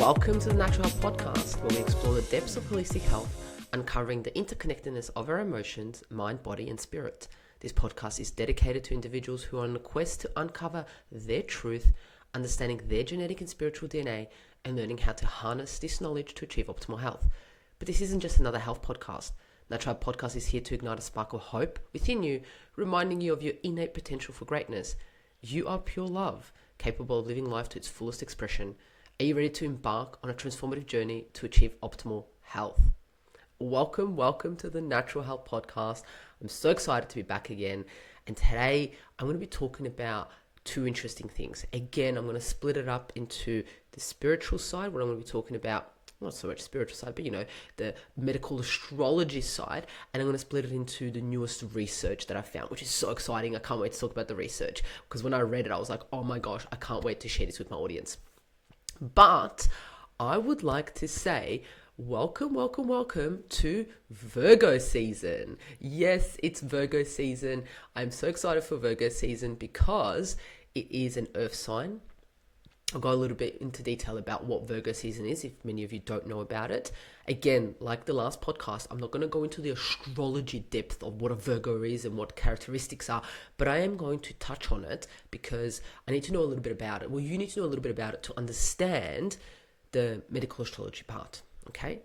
Welcome to the Natural Health Podcast, where we explore the depths of holistic health, uncovering the interconnectedness of our emotions, mind, body, and spirit. This podcast is dedicated to individuals who are on a quest to uncover their truth, understanding their genetic and spiritual DNA, and learning how to harness this knowledge to achieve optimal health. But this isn't just another health podcast. Natural Health Podcast is here to ignite a spark of hope within you, reminding you of your innate potential for greatness. You are pure love, capable of living life to its fullest expression. Are you ready to embark on a transformative journey to achieve optimal health? Welcome to the Natural Health Podcast. I'm so excited to be back again. And today I'm going to be talking about two interesting things. Again, I'm going to split it up into the spiritual side, what I'm going to be talking about, not so much spiritual side, but the medical astrology side. And I'm going to split it into the newest research that I found, which is so exciting. I can't wait to talk about the research, because when I read it, I was like, oh my gosh, I can't wait to share this with my audience. But I would like to say welcome to Virgo season. Yes, it's Virgo season. I'm so excited for Virgo season because it is an earth sign. I'll go a little bit into detail about what Virgo season is, if many of you don't know about it. Again, like the last podcast, I'm not going to go into the astrology depth of what a Virgo is and what characteristics are, but I am going to touch on it because I need to know a little bit about it. Well, you need to know a little bit about it to understand the medical astrology part, okay?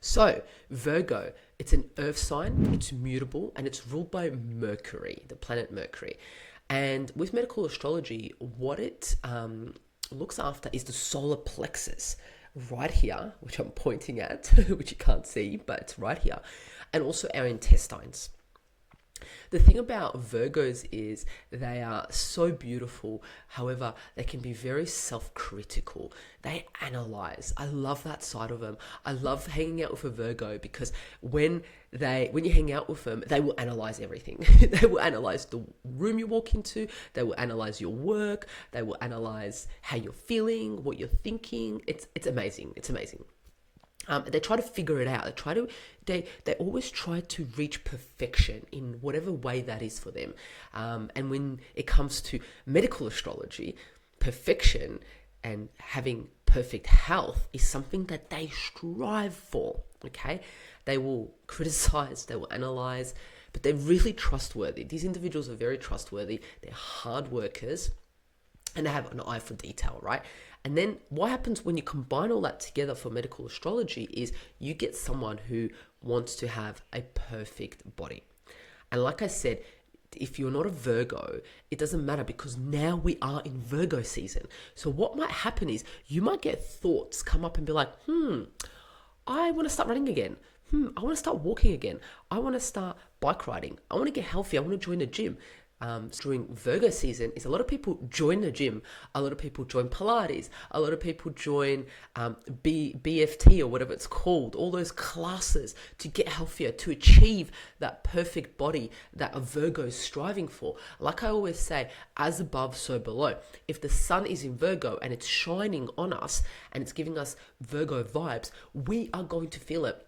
So, Virgo, it's an earth sign, it's mutable, and it's ruled by Mercury, the planet Mercury. And with medical astrology, what it looks after is the solar plexus right here, which I'm pointing at, which you can't see, but it's right here, and also our intestines. The thing about Virgos is they are so beautiful. However, they can be very self-critical. They analyze. I love that side of them. I love hanging out with a Virgo because when you hang out with them, they will analyze everything. They will analyze the room you walk into. They will analyze your work. They will analyze how you're feeling, what you're thinking. It's amazing. It's amazing. They try to figure it out. They always try to reach perfection in whatever way that is for them. And when it comes to medical astrology, perfection and having perfect health is something that they strive for. Okay, they will criticize, they will analyze, but they're really trustworthy. These individuals are very trustworthy. They're hard workers, and they have an eye for detail, right? And then what happens when you combine all that together for medical astrology is you get someone who wants to have a perfect body. And like I said, if you're not a Virgo, it doesn't matter because now we are in Virgo season. So what might happen is you might get thoughts come up and be like, I want to start running again. I want to start walking again. I want to start bike riding. I want to get healthy. I want to join the gym. During Virgo season is a lot of people join the gym, a lot of people join Pilates, a lot of people join BFT or whatever it's called, all those classes to get healthier, to achieve that perfect body that a Virgo is striving for. Like I always say, as above, so below. If the sun is in Virgo and it's shining on us and it's giving us Virgo vibes, we are going to feel it.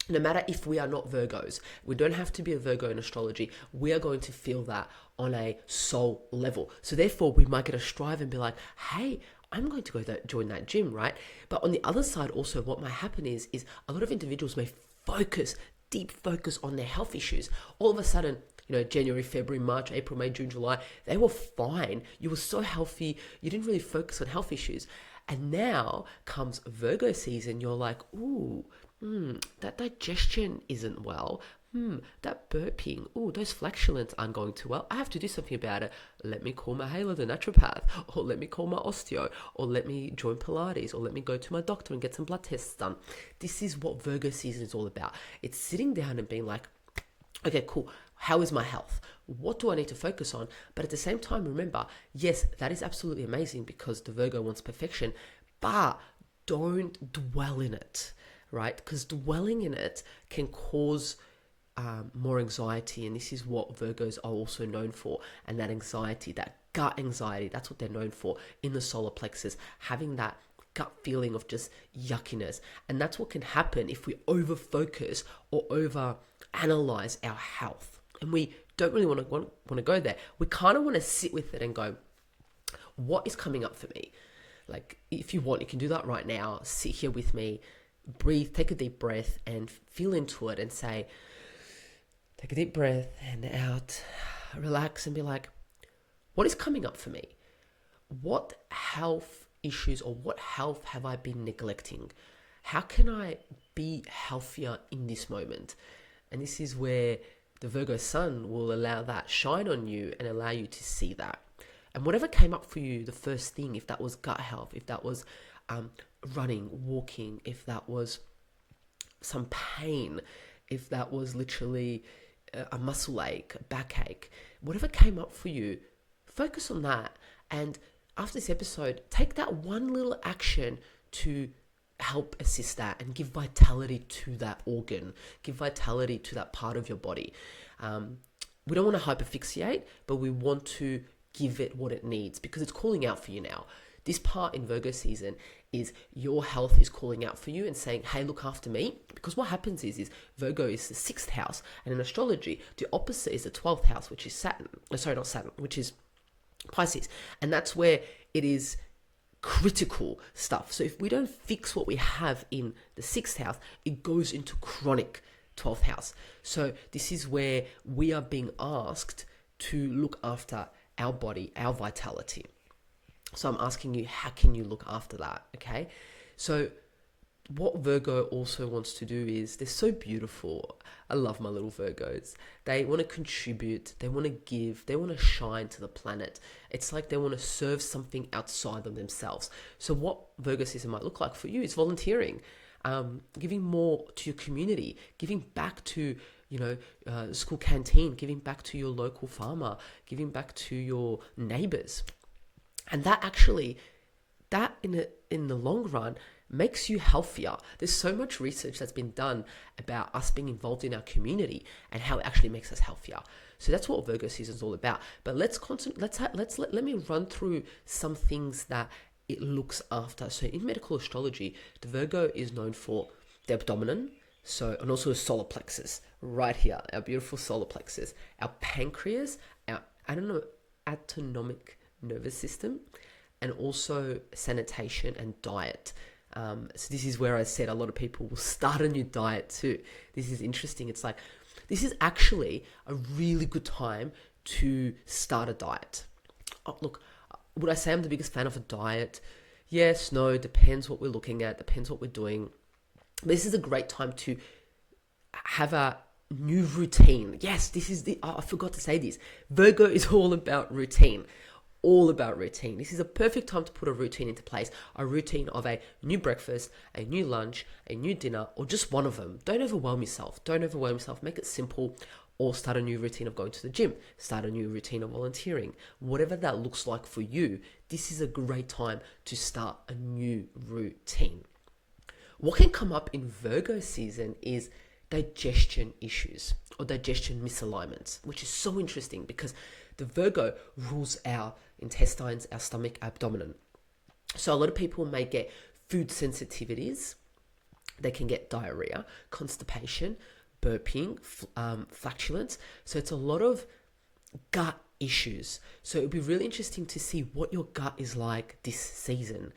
No matter if we are not Virgos, we don't have to be a Virgo in astrology. We are going to feel that on a soul level. So therefore, we might get a strive and be like, hey, I'm going to go join that gym, right? But on the other side also, what might happen is a lot of individuals may deep focus on their health issues. All of a sudden, January, February, March, April, May, June, July, they were fine. You were so healthy. You didn't really focus on health issues. And now comes Virgo season. You're like, that digestion isn't well. That burping. Those flatulence aren't going too well. I have to do something about it. Let me call my Halo, the naturopath, or let me call my osteo, or let me join Pilates, or let me go to my doctor and get some blood tests done. This is what Virgo season is all about. It's sitting down and being like, okay, cool. How is my health? What do I need to focus on? But at the same time, remember, yes, that is absolutely amazing because the Virgo wants perfection, but don't dwell in it, right? Because dwelling in it can cause more anxiety, and this is what Virgos are also known for. And that anxiety, that gut anxiety, that's what they're known for in the solar plexus, having that gut feeling of just yuckiness. And that's what can happen if we over focus or over analyze our health. And we don't really want to go there. We kind of want to sit with it and go, What is coming up for me? Like, if you want, you can do that right now. Sit here with me, breathe, take a deep breath and feel into it and say, take a deep breath and out, relax and be like, what is coming up for me? What health issues or what health have I been neglecting? How can I be healthier in this moment? And this is where the Virgo sun will allow that shine on you and allow you to see that. And whatever came up for you, the first thing, if that was gut health, if that was running, walking, if that was some pain, if that was literally a muscle ache, a backache, whatever came up for you, focus on that. And after this episode, take that one little action to help assist that and give vitality to that organ, give vitality to that part of your body. We don't want to hyperfixate, but we want to give it what it needs because it's calling out for you now. This part in Virgo season is your health is calling out for you and saying, hey, look after me. Because what happens is Virgo is the 6th house. And in astrology, the opposite is the 12th house, which is Saturn. Sorry, not Saturn, which is Pisces. And that's where it is critical stuff. So if we don't fix what we have in the 6th house, it goes into chronic 12th house. So this is where we are being asked to look after our body, our vitality. So I'm asking you, how can you look after that? Okay. So what Virgo also wants to do is, they're so beautiful. I love my little Virgos. They want to contribute. They want to give. They want to shine to the planet. It's like they want to serve something outside of themselves. So what Virgo season might look like for you is volunteering, giving more to your community, giving back to school canteen, giving back to your local farmer, giving back to your neighbors. And that actually, that in the long run makes you healthier. There's so much research that's been done about us being involved in our community and how it actually makes us healthier. So that's what Virgo season is all about. But let me run through some things that it looks after. So in medical astrology, the Virgo is known for the abdomen, and also the solar plexus right here, our beautiful solar plexus, our pancreas, our autonomic nervous system, and also sanitation and diet. So this is where I said a lot of people will start a new diet too. This is interesting. It's like, this is actually a really good time to start a diet. Oh, look, would I say I'm the biggest fan of a diet? Yes, no, depends what we're looking at, depends what we're doing. This is a great time to have a new routine. Yes, I forgot to say this. Virgo is all about routine. All about routine. This is a perfect time to put a routine into place. A routine of a new breakfast, a new lunch, a new dinner, or just one of them. Don't overwhelm yourself. Make it simple. Or start a new routine of going to the gym. Start a new routine of volunteering. Whatever that looks like for you, this is a great time to start a new routine. What can come up in Virgo season is digestion issues or digestion misalignments, which is so interesting because the Virgo rules our intestines, our stomach, our abdomen. So a lot of people may get food sensitivities. They can get diarrhea, constipation, burping, flatulence. So it's a lot of gut issues. So it'd be really interesting to see what your gut is like this season,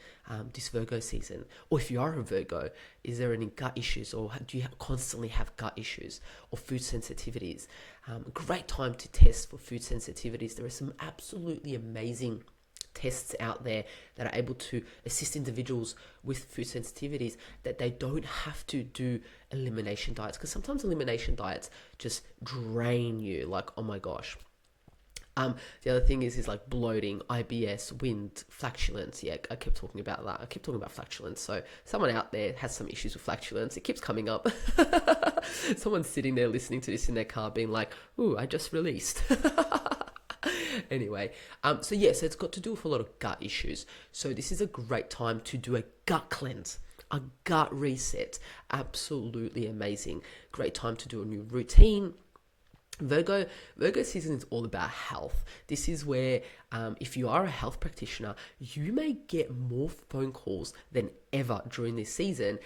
this Virgo season. Or if you are a Virgo, is there any gut issues, or do you constantly have gut issues or food sensitivities? A great time to test for food sensitivities. There are some absolutely amazing tests out there that are able to assist individuals with food sensitivities, that they don't have to do elimination diets, because sometimes elimination diets just drain you, like, oh my gosh. The other thing is like bloating, IBS, wind, flatulence. Yeah, I kept talking about that. I keep talking about flatulence. So someone out there has some issues with flatulence. It keeps coming up. Someone's sitting there listening to this in their car being like, ooh, I just released. Anyway, so it's got to do with a lot of gut issues. So this is a great time to do a gut cleanse, a gut reset. Absolutely amazing. Great time to do a new routine. Virgo season is all about health. This is where, if you are a health practitioner, you may get more phone calls than ever during this season.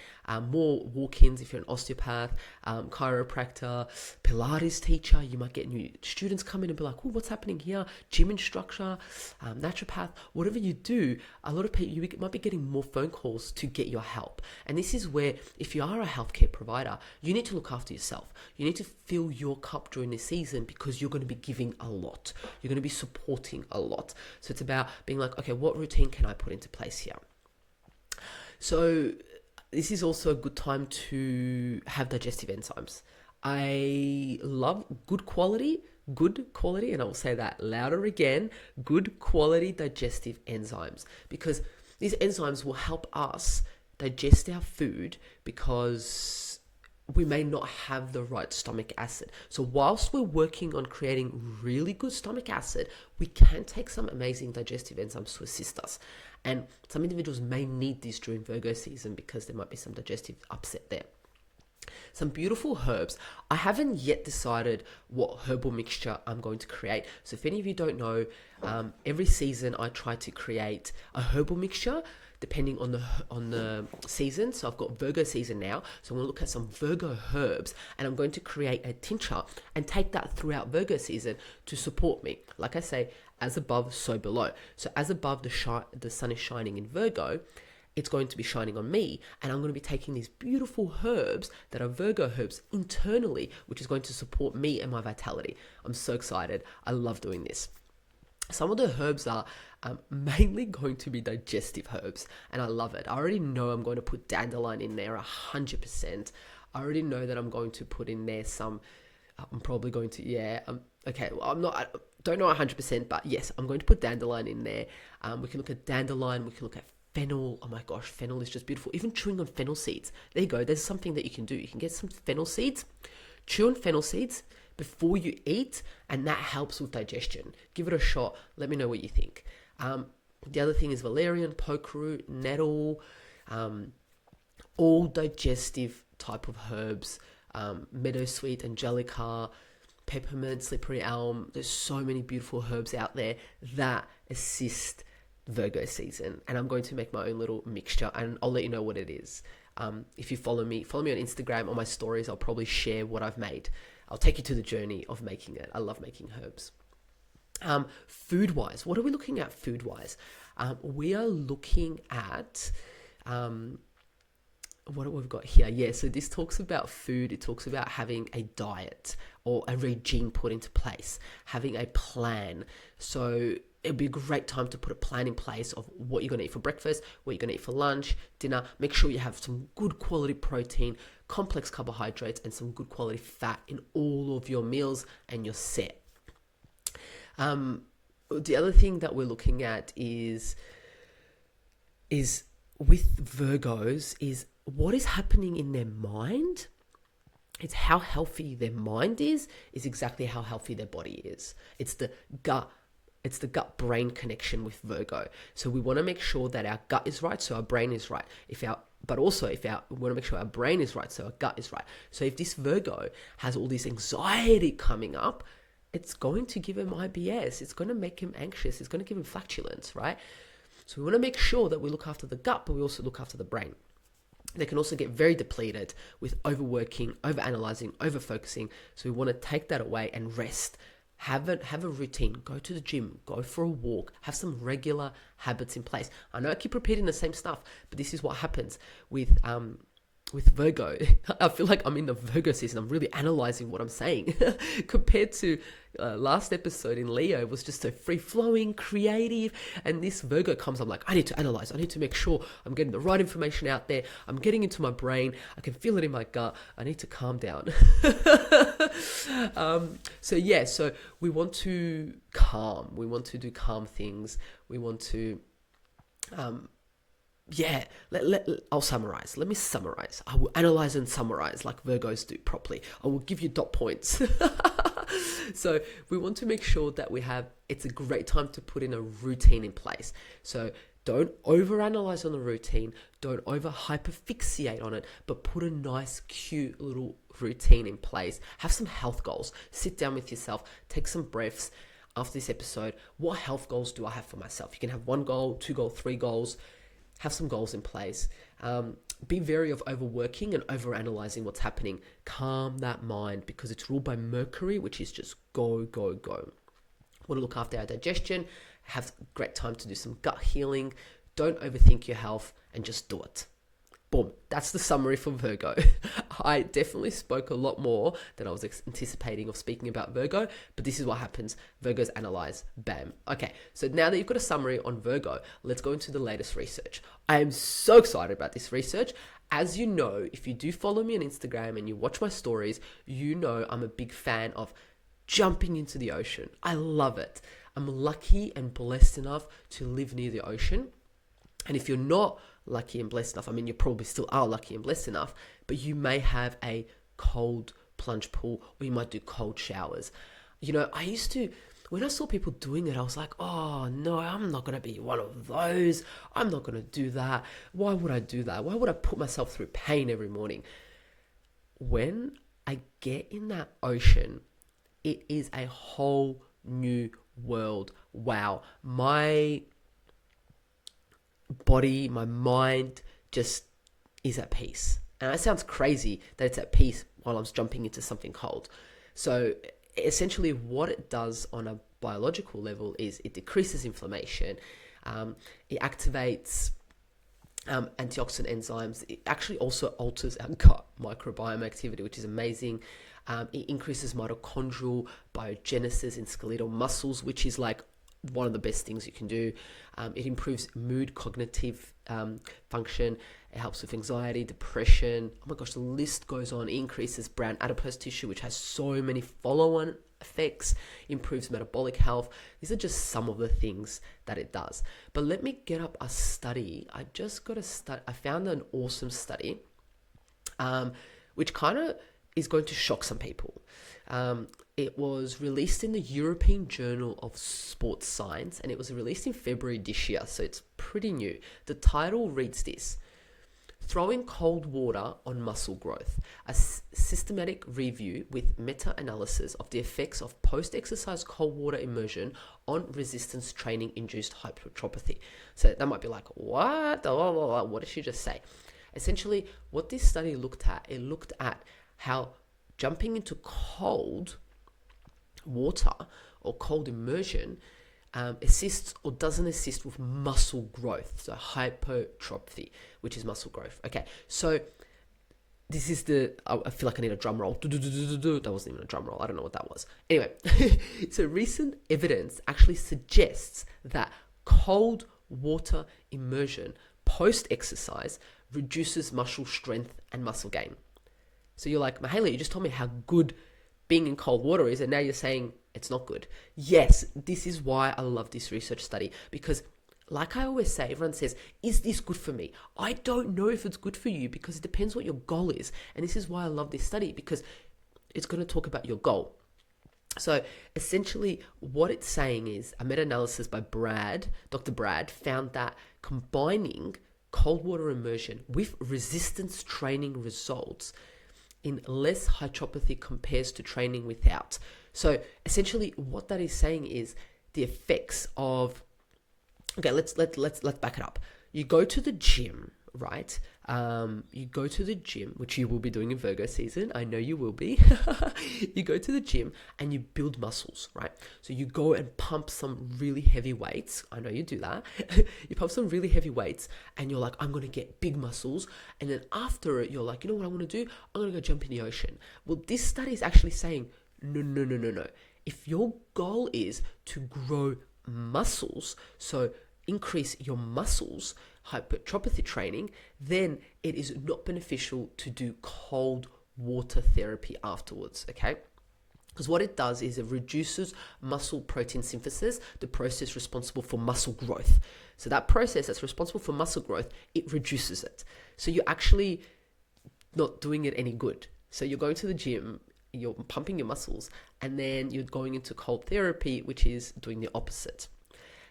More walk-ins if you're an osteopath, chiropractor, Pilates teacher. You might get new students come in and be like, oh, what's happening here? Gym instructor, naturopath, whatever you do, a lot of people, you might be getting more phone calls to get your help. And this is where, if you are a healthcare provider, you need to look after yourself. You need to fill your cup during this season because you're going to be giving a lot. You're going to be supporting a lot. So it's about being like, okay, what routine can I put into place here? So this is also a good time to have digestive enzymes. I love good quality, and I will say that louder again, good quality digestive enzymes, because these enzymes will help us digest our food because we may not have the right stomach acid. So whilst we're working on creating really good stomach acid, we can take some amazing digestive enzymes to assist us. And some individuals may need this during Virgo season because there might be some digestive upset there. Some beautiful herbs. I haven't yet decided what herbal mixture I'm going to create. So if any of you don't know, every season I try to create a herbal mixture depending on the season. So I've got Virgo season now. So I'm going to look at some Virgo herbs and I'm going to create a tincture and take that throughout Virgo season to support me. Like I say, as above, so below. So as above, the sun is shining in Virgo, it's going to be shining on me, and I'm going to be taking these beautiful herbs that are Virgo herbs internally, which is going to support me and my vitality. I'm so excited. I love doing this. Some of the herbs are mainly going to be digestive herbs, and I love it. I already know I'm going to put dandelion in there 100%. I already know that I'm going to put in there some, I'm probably going to, okay, well, I don't know 100%, but yes, I'm going to put dandelion in there. We can look at dandelion, we can look at fennel. Oh my gosh, fennel is just beautiful. Even chewing on fennel seeds. There you go. There's something that you can do. You can get some fennel seeds, chew on fennel seeds before you eat, and that helps with digestion. Give it a shot. Let me know what you think. The other thing is valerian, pokeroot, nettle, all digestive type of herbs. Meadowsweet, angelica, peppermint, slippery elm. There's so many beautiful herbs out there that assist Virgo season, and I'm going to make my own little mixture, and I'll let you know what it is. If you follow me on Instagram or my stories, I'll probably share what I've made. I'll take you to the journey of making it. I love making herbs. Food wise, what are we looking at food wise? We are looking at what we've got here. Yeah, so this talks about food. It talks about having a diet or a regime put into place, having a plan. So it'd be a great time to put a plan in place of what you're going to eat for breakfast, what you're going to eat for lunch, dinner. Make sure you have some good quality protein, complex carbohydrates, and some good quality fat in all of your meals, and you're set. The other thing that we're looking at is with Virgos is what is happening in their mind. It's how healthy their mind is exactly how healthy their body is. It's the gut-brain connection with Virgo. So we want to make sure that our gut is right, so our brain is right. We want to make sure our brain is right, so our gut is right. So if this Virgo has all this anxiety coming up, it's going to give him IBS. It's going to make him anxious. It's going to give him flatulence, right? So we want to make sure that we look after the gut, but we also look after the brain. They can also get very depleted with overworking, overanalyzing, overfocusing. So we want to take that away and rest. Have a routine. Go to the gym. Go for a walk. Have some regular habits in place. I know I keep repeating the same stuff, but this is what happens with Virgo. I feel like I'm in the Virgo season. I'm really analyzing what I'm saying compared to last episode in Leo was just so free-flowing, creative, and this Virgo comes, I'm like, I need to analyze. I need to make sure I'm getting the right information out there. I'm getting into my brain. I can feel it in my gut. I need to calm down. So we want to calm. We want to do calm things. We want to I'll summarize. Let me summarize. I will analyze and summarize like Virgos do properly. I will give you dot points. So we want to make sure that it's a great time to put in a routine in place. So don't overanalyze on the routine. Don't over hyperfixate on it, but put a nice, cute little routine in place. Have some health goals. Sit down with yourself. Take some breaths. After this episode, what health goals do I have for myself? You can have 1 goal, 2 goals, 3 goals. have some goals in place. Be wary of overworking and overanalyzing what's happening. Calm that mind because it's ruled by Mercury, which is just go, go, go. Want to look after our digestion, have great time to do some gut healing. Don't overthink your health and just do it. Boom. That's the summary for Virgo. I definitely spoke a lot more than I was anticipating of speaking about Virgo, but this is what happens. Virgos analyze. Bam. Okay, so now that you've got a summary on Virgo, let's go into the latest research. I am so excited about this research. As you know, if you do follow me on Instagram and you watch my stories, you know I'm a big fan of jumping into the ocean. I love it. I'm lucky and blessed enough to live near the ocean. And if you're not lucky and blessed enough, I mean, you probably still are lucky and blessed enough, but you may have a cold plunge pool or you might do cold showers. You know, when I saw people doing it, I was like, oh no, I'm not going to be one of those. I'm not going to do that. Why would I do that? Why would I put myself through pain every morning? When I get in that ocean, it is a whole new world. Wow. My body, my mind just is at peace. And it sounds crazy that it's at peace while I'm jumping into something cold. So essentially what it does on a biological level is it decreases inflammation. It activates antioxidant enzymes. It actually also alters our gut microbiome activity, which is amazing. It increases mitochondrial biogenesis in skeletal muscles, which is like one of the best things you can do. It improves mood, cognitive function. It helps with anxiety, depression. Oh my gosh, the list goes on. It increases brown adipose tissue, which has so many follow-on effects. Improves metabolic health. These are just some of the things that it does. But let me get up a study. I found an awesome study, which kind of is going to shock some people. It was released in the European Journal of Sports Science, and it was released in February this year, so it's pretty new. The title reads this: Throwing Cold Water on Muscle Growth, a systematic review with meta-analysis of the effects of post-exercise cold water immersion on resistance training-induced hypertrophy. So that might be like, what? What did she just say? Essentially, what this study looked at, it looked at how jumping into cold water or cold immersion assists or doesn't assist with muscle growth. So hypertrophy, which is muscle growth. Okay, so this is I feel like I need a drum roll. That wasn't even a drum roll. I don't know what that was. Anyway, so recent evidence actually suggests that cold water immersion post-exercise reduces muscle strength and muscle gain. So you're like, Mahala, you just told me how good being in cold water is, and now you're saying it's not good. Yes, this is why I love this research study, because like I always say, everyone says, is this good for me? I don't know if it's good for you because it depends what your goal is. And this is why I love this study, because it's going to talk about your goal. So essentially what it's saying is a meta-analysis by Dr. Brad found that combining cold water immersion with resistance training results in less hypertrophy compares to training without. So essentially what that is saying is the effects of, okay, let's back it up. You go to the gym, right? You go to the gym, which you will be doing in Virgo season. I know you will be. You go to the gym and you build muscles, right? So you go and pump some really heavy weights. I know you do that. You pump some really heavy weights and you're like, I'm going to get big muscles. And then after it, you're like, you know what I want to do? I'm going to go jump in the ocean. Well, this study is actually saying, no. If your goal is to grow muscles, so increase your muscles, hypertrophy training, then it is not beneficial to do cold water therapy afterwards, okay? Because what it does is it reduces muscle protein synthesis, the process responsible for muscle growth. So that process that's responsible for muscle growth, it reduces it. So you're actually not doing it any good. So you're going to the gym, you're pumping your muscles, and then you're going into cold therapy, which is doing the opposite.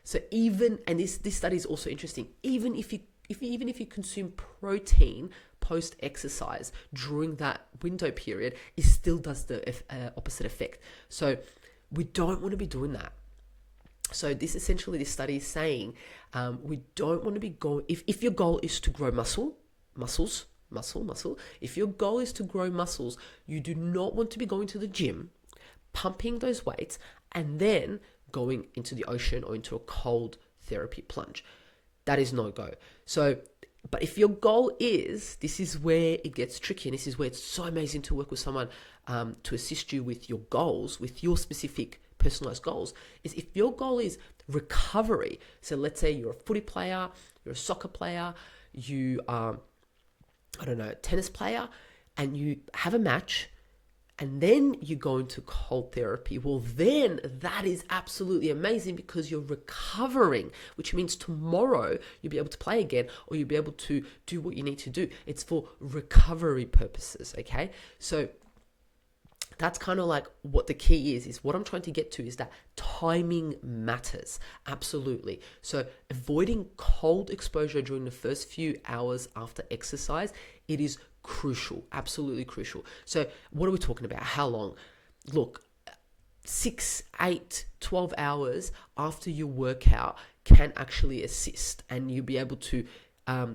So this study is also interesting, even if you consume protein post-exercise during that window period, it still does the opposite effect. So we don't want to be doing that. So this study is saying we don't want to be going, if your goal is to grow muscle, if your goal is to grow muscles, you do not want to be going to the gym, pumping those weights, and then going into the ocean or into a cold therapy plunge. That is no go. So, but if your goal is, this is where it gets tricky, and this is where it's so amazing to work with someone to assist you with your goals, with your specific personalized goals, is if your goal is recovery. So let's say you're a footy player, you're a soccer player, you are, a tennis player, and you have a match, and then you go into cold therapy. Well, then that is absolutely amazing because you're recovering, which means tomorrow you'll be able to play again, or you'll be able to do what you need to do. It's for recovery purposes, okay? So that's kind of like what the key is what I'm trying to get to is that timing matters. Absolutely. So avoiding cold exposure during the first few hours after exercise, it is crucial, absolutely crucial. So what are we talking about? How long? Look, 6, 8, 12 hours after your workout can actually assist, and you'll be able to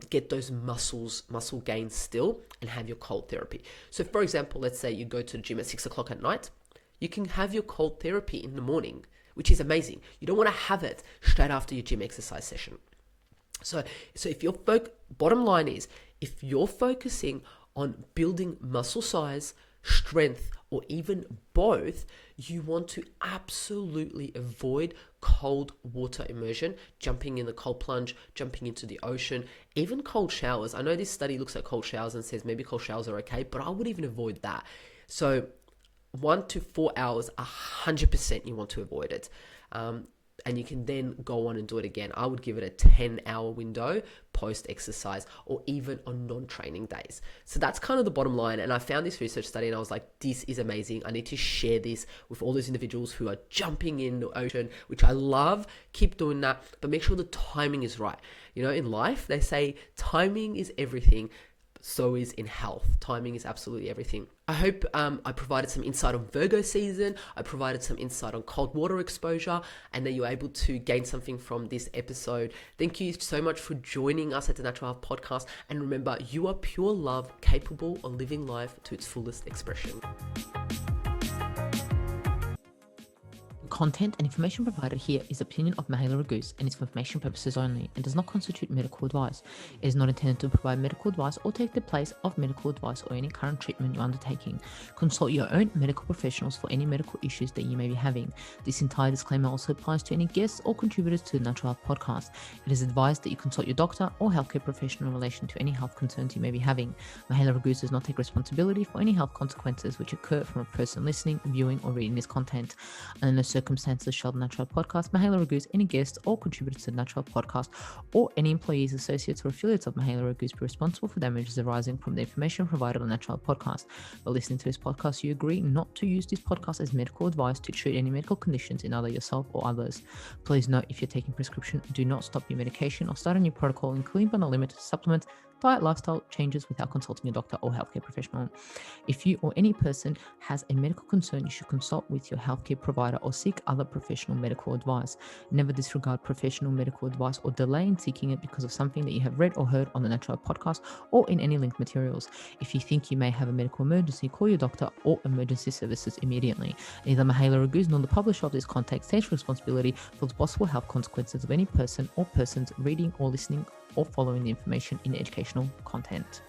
get those muscle gains still and have your cold therapy. So for example, let's say you go to the gym at 6 o'clock at night, you can have your cold therapy in the morning, which is amazing. You don't want to have it straight after your gym exercise session. So if your bottom line is, if you're focusing on building muscle size, strength, or even both, you want to absolutely avoid cold water immersion, jumping in the cold plunge, jumping into the ocean, even cold showers. I know this study looks at cold showers and says maybe cold showers are okay, but I would even avoid that. So 1 to 4 hours, 100% you want to avoid it. And you can then go on and do it again. I would give it a 10-hour window post-exercise, or even on non-training days. So that's kind of the bottom line. And I found this research study and I was like, this is amazing. I need to share this with all those individuals who are jumping in the ocean, which I love. Keep doing that, but make sure the timing is right. In life, they say timing is everything. So is in health. Timing is absolutely everything. I hope I provided some insight on Virgo season. I provided some insight on cold water exposure, and that you're able to gain something from this episode. Thank you so much for joining us at the Natural Health Podcast. And remember, you are pure love, capable of living life to its fullest expression. Content and information provided here is opinion of Mahela Raguse and is for information purposes only and does not constitute medical advice. It is not intended to provide medical advice or take the place of medical advice or any current treatment you're undertaking. Consult your own medical professionals for any medical issues that you may be having. This entire disclaimer also applies to any guests or contributors to the Natural Health Podcast. It is advised that you consult your doctor or healthcare professional in relation to any health concerns you may be having. Mahela Raguse does not take responsibility for any health consequences which occur from a person listening, viewing, or reading this content. And in the circumstances shall the Natural Health Podcast, Mahela Raguse, any guests or contributors to the Natural Health Podcast, or any employees, associates, or affiliates of Mahela Raguse be responsible for damages arising from the information provided on the Natural Health Podcast. By listening to this podcast, you agree not to use this podcast as medical advice to treat any medical conditions in either yourself or others. Please note, if you're taking prescription, do not stop your medication or start a new protocol, including but not limited to supplements, diet, lifestyle changes without consulting a doctor or healthcare professional. If you or any person has a medical concern, you should consult with your healthcare provider or seek other professional medical advice. Never disregard professional medical advice or delay in seeking it because of something that you have read or heard on the Natural Health Podcast or in any linked materials. If you think you may have a medical emergency, call your doctor or emergency services immediately. Neither Mahela Raguse nor the publisher of this content takes responsibility for the possible health consequences of any person or persons reading or listening or following the information in educational content.